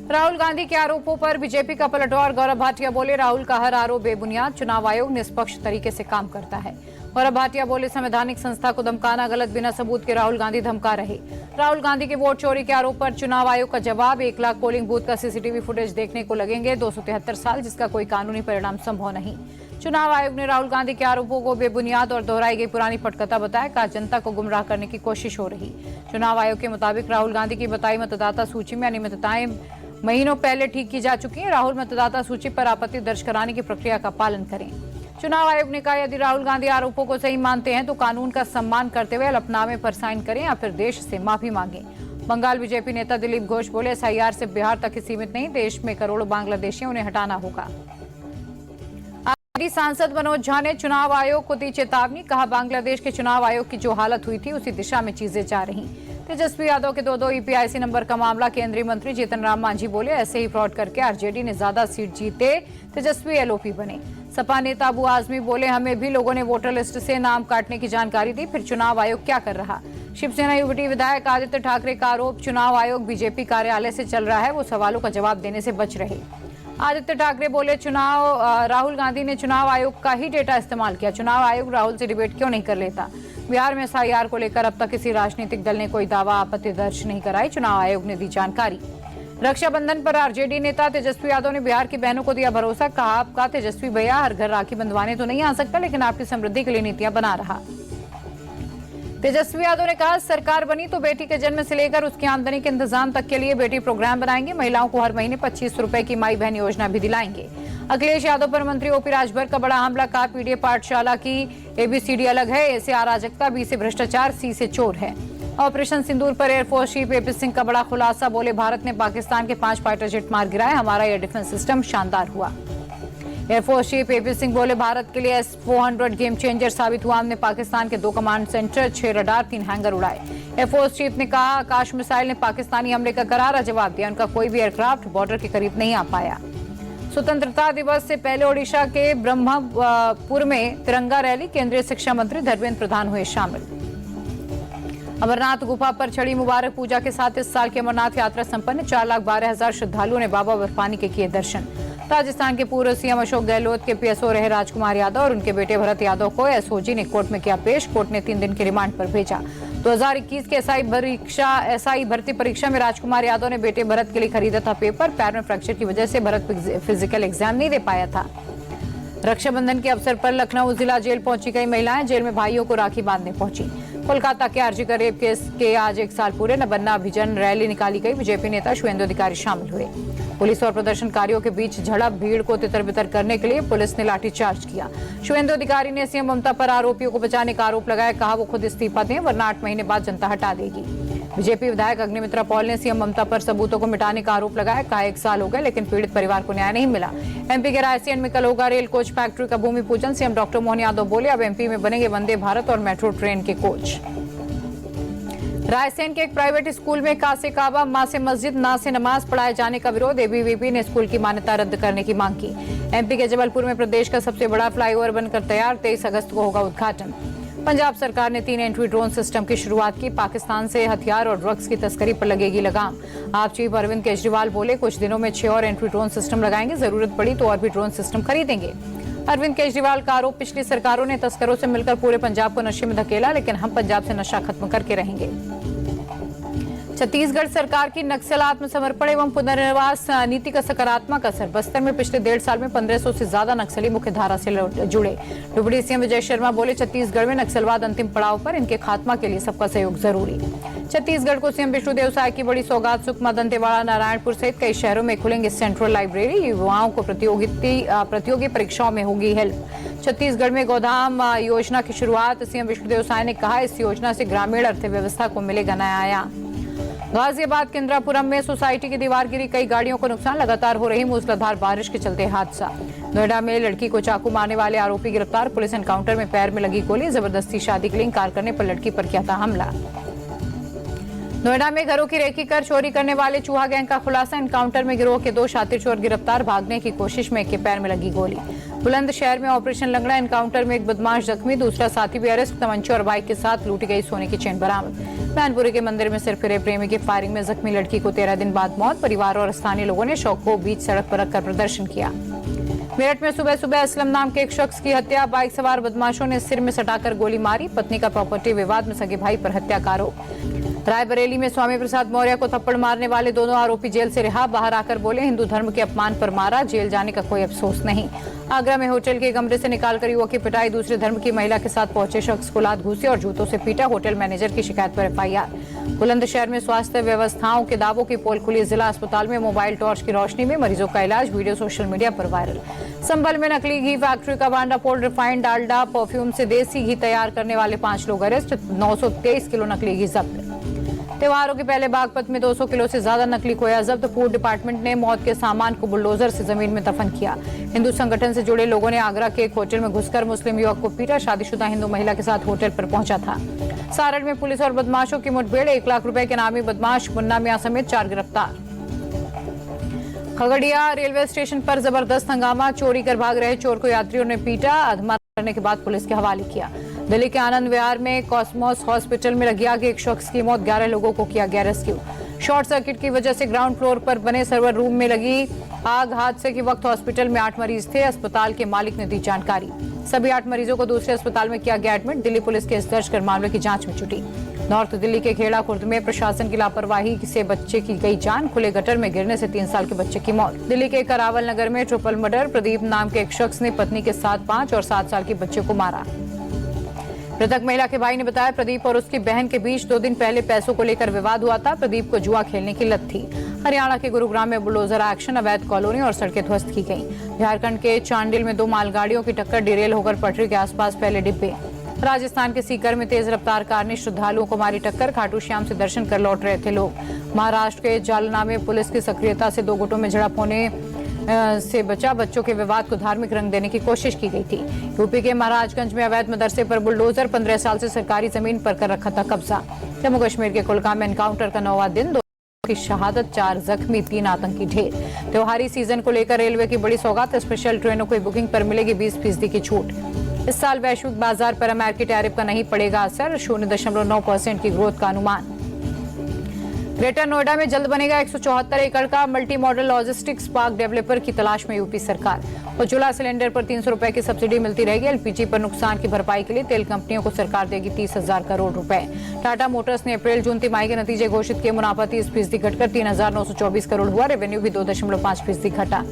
राहुल गांधी के आरोपों पर बीजेपी का पलटवार। गौरव भाटिया बोले, राहुल का हर आरोप बेबुनियाद, चुनाव आयोग निष्पक्ष तरीके से काम करता है। गौरव भाटिया बोले, संवैधानिक संस्था को धमकाना गलत, बिना सबूत के राहुल गांधी धमका रहे। राहुल गांधी के वोट चोरी के आरोप पर चुनाव आयोग का जवाब, 1 लाख पोलिंग बूथ का सीसीटीवी फुटेज देखने को लगेंगे 273 साल, जिसका कोई कानूनी परिणाम संभव नहीं। चुनाव आयोग ने राहुल गांधी के आरोपों को बेबुनियाद और दोहराई गई पुरानी पटकथा बताया। कहा, जनता को गुमराह करने की कोशिश हो रही। चुनाव आयोग के मुताबिक राहुल गांधी की बताई मतदाता सूची में अनियमितताएं महीनों पहले ठीक की जा चुकी हैं। राहुल मतदाता सूची पर आपत्ति दर्ज कराने की प्रक्रिया का पालन करें। चुनाव आयोग ने कहा, यदि राहुल गांधी आरोपों को सही मानते हैं तो कानून का सम्मान करते हुए हलफनामे पर साइन करें या फिर देश से माफी मांगे। बंगाल बीजेपी नेता दिलीप घोष बोले, एसआईआर से बिहार तक ही सीमित नहीं, देश में करोड़ों बांग्लादेशी, उन्हें हटाना होगा। सांसद मनोज झा ने चुनाव आयोग को दी चेतावनी। कहा, बांग्लादेश के चुनाव आयोग की जो हालत हुई थी उसी दिशा में चीजें जा रही। तेजस्वी यादव के 2 ईपीआईसी नंबर का मामला, केंद्रीय मंत्री जीतन राम मांझी बोले, ऐसे ही फ्रॉड करके आरजेडी ने ज्यादा सीट जीते, तेजस्वी एलओपी बने। सपा नेता अबू आजमी बोले, हमें भी लोगों ने वोटर लिस्ट से नाम काटने की जानकारी दी, फिर चुनाव आयोग क्या कर रहा। शिवसेना यूबीटी विधायक आदित्य ठाकरे का आरोप, चुनाव आयोग बीजेपी कार्यालय से चल रहा है, वो सवालों का जवाब देने से बच रहे। आदित्य ठाकरे बोले, राहुल गांधी ने चुनाव आयोग का ही डेटा इस्तेमाल किया। चुनाव आयोग राहुल से डिबेट क्यों नहीं कर लेता। बिहार में एसआईआर को लेकर अब तक किसी राजनीतिक दल ने कोई दावा आपत्ति दर्ज नहीं कराई। चुनाव आयोग ने दी जानकारी। रक्षाबंधन पर आरजेडी नेता तेजस्वी यादव ने बिहार की बहनों को दिया भरोसा। कहा, आपका तेजस्वी भैया हर घर राखी बंधवाने तो नहीं आ सकता, लेकिन आपकी समृद्धि के लिए नीतियां बना रहा। तेजस्वी यादव ने कहा, सरकार बनी तो बेटी के जन्म से लेकर उसकी आमदनी के इंतजाम तक के लिए बेटी प्रोग्राम बनाएंगे। महिलाओं को हर महीने 25 रुपए की माई बहन योजना भी दिलाएंगे। अखिलेश यादव पर मंत्री ओपी राजभर का बड़ा हमला। कहा, पीडीए पाठशाला की एबीसीडी अलग है, ए से अराजकता, बी से भ्रष्टाचार, सी से चोर है। ऑपरेशन सिंदूर पर एयरफोर्स चीफ एपी सिंह का बड़ा खुलासा। बोले, भारत ने पाकिस्तान के 5 फाइटर जेट मार गिराए, हमारा एयर डिफेंस सिस्टम शानदार हुआ। एयरफोर्स चीफ एपी सिंह बोले, भारत के लिए S-400 गेम चेंजर साबित हुआ। हमने पाकिस्तान के 2 कमांड सेंटर, 6 रडार, 3 हैंगर उड़ाए। एयरफोर्स चीफ ने कहा, आकाश मिसाइल ने पाकिस्तानी हमले का करारा जवाब दिया। उनका कोई भी एयरक्राफ्ट बॉर्डर के करीब नहीं आ पाया। स्वतंत्रता दिवस से पहले ओडिशा के ब्रह्मपुर में तिरंगा रैली, केंद्रीय शिक्षा मंत्री धर्मेंद्र प्रधान हुए शामिल। अमरनाथ गुफा पर चढ़ी मुबारक पूजा के साथ इस साल की अमरनाथ यात्रा संपन्न। 4,12,000 श्रद्धालुओं ने बाबा बर्फानी के किए दर्शन। राजस्थान के पूर्व सीएम अशोक गहलोत के पीएसओ रहे राजकुमार यादव और उनके बेटे भरत यादव को एसओजी ने कोर्ट में किया पेश। कोर्ट ने 3 दिन के रिमांड पर भेजा। 2021 के एसआई भर्ती परीक्षा में राजकुमार यादव ने बेटे भरत के लिए खरीदा था पेपर। पैर में फ्रैक्चर की वजह से भरत फिजिकल एग्जाम नहीं दे पाया था। रक्षाबंधन के अवसर पर लखनऊ जिला जेल पहुंची कई महिलाएं, जेल में भाइयों को राखी बांधने पहुंची। कोलकाता के आरजी का रेप केस के आज 1 साल पूरे। नबन्ना अभियान रैली निकाली गई। बीजेपी नेता शुभेंदु अधिकारी शामिल हुए। पुलिस और प्रदर्शनकारियों के बीच झड़प, भीड़ को तितर बितर करने के लिए पुलिस ने लाठीचार्ज किया। शुभेंदु अधिकारी ने सीएम ममता पर आरोपियों को बचाने का आरोप लगाया। कहा, वो खुद इस्तीफा दें वरना 8 महीने बाद जनता हटा देगी। बीजेपी विधायक अग्निमित्रा पॉल ने सीएम ममता पर सबूतों को मिटाने का आरोप लगाया। कहा, 1 साल हो गए लेकिन पीड़ित परिवार को न्याय नहीं मिला। एमपी के रायसेन में कल होगा रेल कोच फैक्ट्री का भूमि पूजन। सीएम डॉक्टर मोहन यादव बोले, अब एमपी में बनेंगे वंदे भारत और मेट्रो ट्रेन के कोच। रायसेन के एक प्राइवेट स्कूल में कासे काबा, मां से मस्जिद, ना से नमाज पढ़ाए जाने का विरोध। एबीवीपी ने स्कूल की मान्यता रद्द करने की मांग की। एमपी के जबलपुर में प्रदेश का सबसे बड़ा फ्लाईओवर बनकर तैयार, 23 अगस्त को होगा उद्घाटन। पंजाब सरकार ने 3 एंट्री ड्रोन सिस्टम की शुरुआत की। पाकिस्तान से हथियार और ड्रग्स की तस्करी पर लगेगी लगाम। आप चीफ अरविंद केजरीवाल बोले, कुछ दिनों में 6 और एंट्री ड्रोन सिस्टम लगाएंगे, जरूरत पड़ी तो और भी ड्रोन सिस्टम खरीदेंगे। अरविंद केजरीवाल का आरोप, पिछली सरकारों ने तस्करों से मिलकर पूरे पंजाब को नशे में धकेला, लेकिन हम पंजाब से नशा खत्म करके रहेंगे। छत्तीसगढ़ सरकार की नक्सल आत्मसमर्पण एवं पुनर्वास नीति का सकारात्मक असर। बस्तर में पिछले 1.5 साल में 1500 से ज्यादा नक्सली मुख्य धारा से जुड़े। डिप्टी सीएम विजय शर्मा बोले, छत्तीसगढ़ में नक्सलवाद अंतिम पड़ाव पर, इनके खात्मा के लिए सबका सहयोग जरूरी। छत्तीसगढ़ को सीएम विष्णुदेव साय की बड़ी सौगात। सुकमा, दंतेवाड़ा, नारायणपुर सहित कई शहरों में खुलेंगे सेंट्रल लाइब्रेरी। युवाओं को प्रतियोगी परीक्षाओं में होगी हेल्प। छत्तीसगढ़ में गोदाम योजना की शुरुआत। सीएम विष्णुदेव साय ने कहा, इस योजना से ग्रामीण अर्थव्यवस्था को मिलेगा नया आयाम। गाजियाबाद के इंदिरापुरम में सोसाइटी की दीवार गिरी, कई गाड़ियों को नुकसान। लगातार हो रही मूसलाधार बारिश के चलते हादसा। नोएडा में लड़की को चाकू मारने वाले आरोपी गिरफ्तार। पुलिस एनकाउंटर में पैर में लगी गोली। जबरदस्ती शादी के लिए इंकार करने पर लड़की पर किया था हमला। नोएडा में घरों की रेकी कर चोरी करने वाले चूहा गैंग का खुलासा। एनकाउंटर में गिरोह के 2 शातिर चोर गिरफ्तार। भागने की कोशिश में एक के पैर में लगी गोली। बुलंदशहर में ऑपरेशन लंगड़ा एनकाउंटर में एक बदमाश जख्मी, दूसरा साथी भी अरेस्ट। तमंचे और बाइक के साथ लूटी गई सोने की चेन बरामद। मैनपुरी के मंदिर में सिर फिरे प्रेमी की फायरिंग में जख्मी लड़की को 13 दिन बाद मौत। परिवार और स्थानीय लोगों ने शव को बीच सड़क पर रखकर प्रदर्शन किया। मेरठ में सुबह सुबह असलम नाम के एक शख्स की हत्या, बाइक सवार बदमाशों ने सिर में सटाकर गोली मारी। पत्नी का प्रॉपर्टी विवाद में सगे भाई पर हत्या का आरोप। रायबरेली में स्वामी प्रसाद मौर्य को थप्पड़ मारने वाले दोनों आरोपी जेल से रिहा। बाहर आकर बोले, हिंदू धर्म के अपमान पर मारा, जेल जाने का कोई अफसोस नहीं। आगरा में होटल के कमरे से निकालकर युवक की पिटाई, दूसरे धर्म की महिला के साथ पहुंचे शख्स को लात घूंसी और जूतों से पीटा। होटल मैनेजर की शिकायत पर एफआईआर। बुलंदशहर में स्वास्थ्य व्यवस्थाओं के दावों की पोल खुली। जिला अस्पताल में मोबाइल टॉर्च की रोशनी में मरीजों का इलाज, वीडियो सोशल मीडिया पर वायरल। संभल में नकली घी फैक्ट्री का भांडाफोड़, रिफाइंड डालडा परफ्यूम से देसी घी तैयार करने वाले 5 लोग अरेस्ट। 923 किलो नकली घी जब्त। त्योहारों के पहले बागपत में 200 किलो से ज्यादा नकली खोया जब्त। फूड डिपार्टमेंट ने मौत के सामान को बुलडोजर से जमीन में दफन किया। हिंदू संगठन से जुड़े लोगों ने आगरा के एक होटल में घुसकर मुस्लिम युवक को पीटा। शादीशुदा हिंदू महिला के साथ होटल पर पहुंचा था। सारण में पुलिस और बदमाशों की मुठभेड़, 1 लाख रुपए के नामी बदमाश मुन्ना मियां समेत 4 गिरफ्तार। खगड़िया रेलवे स्टेशन पर जबरदस्त हंगामा, चोरी कर भाग रहे चोर को यात्रियों ने पीटा। अधमरा करने के बाद पुलिस के हवाले किया। दिल्ली के आनंद विहार में कॉस्मोस हॉस्पिटल में लगी आग, एक शख्स की मौत, 11 लोगों को किया गया रेस्क्यू। शॉर्ट सर्किट की वजह से ग्राउंड फ्लोर पर बने सर्वर रूम में लगी आग। हादसे के वक्त हॉस्पिटल में 8 मरीज थे। अस्पताल के मालिक ने दी जानकारी। सभी 8 मरीजों को दूसरे अस्पताल में किया गया एडमिट। दिल्ली पुलिस केस दर्ज कर मामले की जांच में जुटी। नॉर्थ दिल्ली के खेड़ा खुर्द में प्रशासन की लापरवाही से बच्चे की गई जान, खुले गटर में गिरने से 3 साल के बच्चे की मौत। दिल्ली के करावल नगर में ट्रिपल मर्डर, प्रदीप नाम के एक शख्स ने पत्नी के साथ 5 और 7 साल के बच्चे को मारा। मृतक महिला के भाई ने बताया, प्रदीप और उसकी बहन के बीच 2 दिन पहले पैसों को लेकर विवाद हुआ था। प्रदीप को जुआ खेलने की लत थी। हरियाणा के गुरुग्राम में बुलडोजर एक्शन, अवैध कॉलोनी और सड़कें ध्वस्त की गईं। झारखंड के चांडिल में 2 मालगाड़ियों की टक्कर, डिरेल होकर पटरी के आसपास फैले डिब्बे। राजस्थान के सीकर में तेज रफ्तार कार ने श्रद्धालुओं को मारी टक्कर, खाटू श्याम से दर्शन कर लौट रहे थे लोग। महाराष्ट्र के जालना में पुलिस की सक्रियता से 2 गुटों में झड़प होने से बचा, बच्चों के विवाद को धार्मिक रंग देने की कोशिश की गई थी। यूपी के महाराजगंज में अवैध मदरसे पर बुलडोजर, 15 साल से सरकारी जमीन पर कर रखा था कब्जा। जम्मू कश्मीर के कुलगाम में एनकाउंटर का 9वां दिन, 2 की शहादत, 4 जख्मी, 3 आतंकी ढेर। त्योहारी सीजन को लेकर रेलवे की बड़ी सौगात, स्पेशल ट्रेनों की बुकिंग पर मिलेगी 20% की छूट। इस साल वैश्विक बाजार पर अमेरिकी टैरिफ का नहीं पड़ेगा असर, 0.9% की ग्रोथ का अनुमान। ग्रेटर नोएडा में जल्द बनेगा 174 एकड़ का multi modal logistics park, developer की तलाश में यूपी सरकार। उज्ज्वला सिलेंडर पर 300 रुपए की सब्सिडी मिलती रहेगी। एलपीजी पर नुकसान की भरपाई के लिए तेल कंपनियों को सरकार देगी 30,000 करोड़ रुपए। टाटा मोटर्स ने अप्रैल जून तिमाही के नतीजे घोषित किए, मुनाफा 30% घटकर 3,924 करोड़ हुआ। रेवेन्यू भी 2.5% घटा।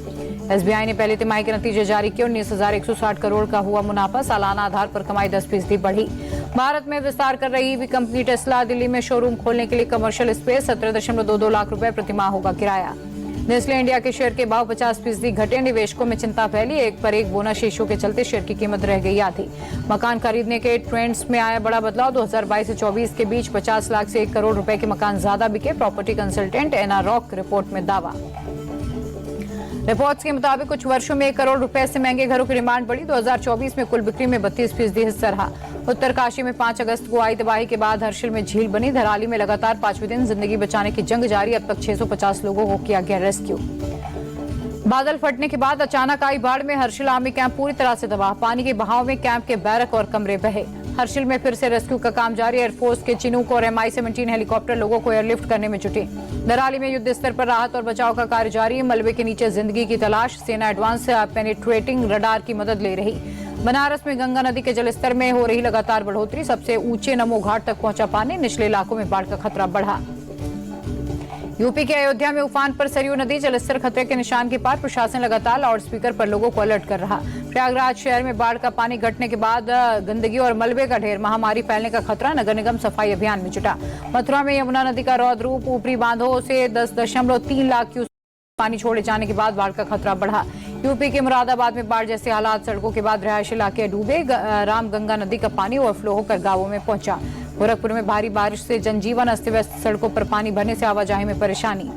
एसबीआई ने पहले तिमाही के नतीजे जारी किए, 19,160 करोड़ का हुआ मुनाफा, सालाना आधार पर कमाई 10% बढ़ी। भारत में विस्तार कर रही ईवी कंपनी टेस्ला, दिल्ली में शोरूम खोलने के लिए कमर्शियल स्पेस, 17.22 लाख रुपए प्रतिमाह होगा किराया। नेस्ले इंडिया के शेयर के भाव 50% घटे, निवेशकों में चिंता फैली। एक पर एक बोनस इश्यू के चलते शेयर की कीमत रह गई आधी। मकान खरीदने के ट्रेंड्स में आया बड़ा बदलाव, 2022 से 24 के बीच 50 लाख से 1 करोड़ रुपए के मकान ज्यादा बिके। Property consultant Anarock report में दावा। रिपोर्ट्स के मुताबिक कुछ वर्षों में 1 करोड़ रुपए से महंगे घरों की डिमांड बढ़ी। 2024 में कुल बिक्री में 32% हिस्सा रहा। उत्तरकाशी में 5 अगस्त को आई तबाही के बाद हर्षिल में झील बनी। धराली में लगातार 5वें दिन जिंदगी बचाने की जंग जारी, अब तक 650 लोगों को किया गया रेस्क्यू। बादल फटने के बाद अचानक आई बाढ़ में हर्षिल आर्मी कैंप पूरी तरह से तबाह। पानी के बहाव में कैंप के बैरक और कमरे बहे। हर्षिल में फिर से रेस्क्यू का काम जारी। एयरफोर्स के चिनूक और MI-17 हेलीकॉप्टर लोगों को एयरलिफ्ट करने में जुटे। दराली में युद्ध स्तर पर राहत और बचाव का कार्य जारी। मलबे के नीचे जिंदगी की तलाश, सेना एडवांस पेनिट्रेटिंग रडार की मदद ले रही। बनारस में गंगा नदी के जलस्तर में हो रही लगातार बढ़ोतरी, सबसे ऊंचे नमो घाट तक पहुंचा पानी, निचले इलाकों में बाढ़ का खतरा बढ़ा। यूपी के अयोध्या में उफान पर सरयू नदी, जलस्तर खतरे के निशान के पार। प्रशासन लगातार लाउडस्पीकर पर लोगों को अलर्ट कर रहा। प्रयागराज शहर में बाढ़ का पानी घटने के बाद गंदगी और मलबे का ढेर, महामारी फैलने का खतरा। नगर निगम सफाई अभियान में जुटा। मथुरा में यमुना नदी का रौद्र रूप, ऊपरी बांधों से 10.3 लाख क्यूसेक पानी छोड़े जाने के बाद बाढ़ का खतरा बढ़ा। यूपी के मुरादाबाद में बाढ़ जैसे हालात, सड़कों के बाद रिहायशी इलाके डूबे। रामगंगा नदी का पानी ओवरफ्लो होकर गांवों में पहुंचा। गोरखपुर में भारी बारिश से जनजीवन अस्त व्यस्त, सड़कों पर पानी भरने से आवाजाही में परेशानी।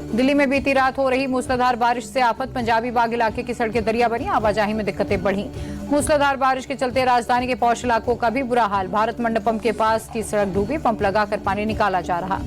दिल्ली में बीती रात हो रही मूसलाधार बारिश से आफत, पंजाबी बाग इलाके की सड़कें दरिया बनी, आवाजाही में दिक्कतें बढ़ी। मूसलाधार बारिश के चलते राजधानी के पौष इलाकों का भी बुरा हाल। भारत मंडपम के पास की सड़क डूबी, पंप लगाकर पानी निकाला जा रहा।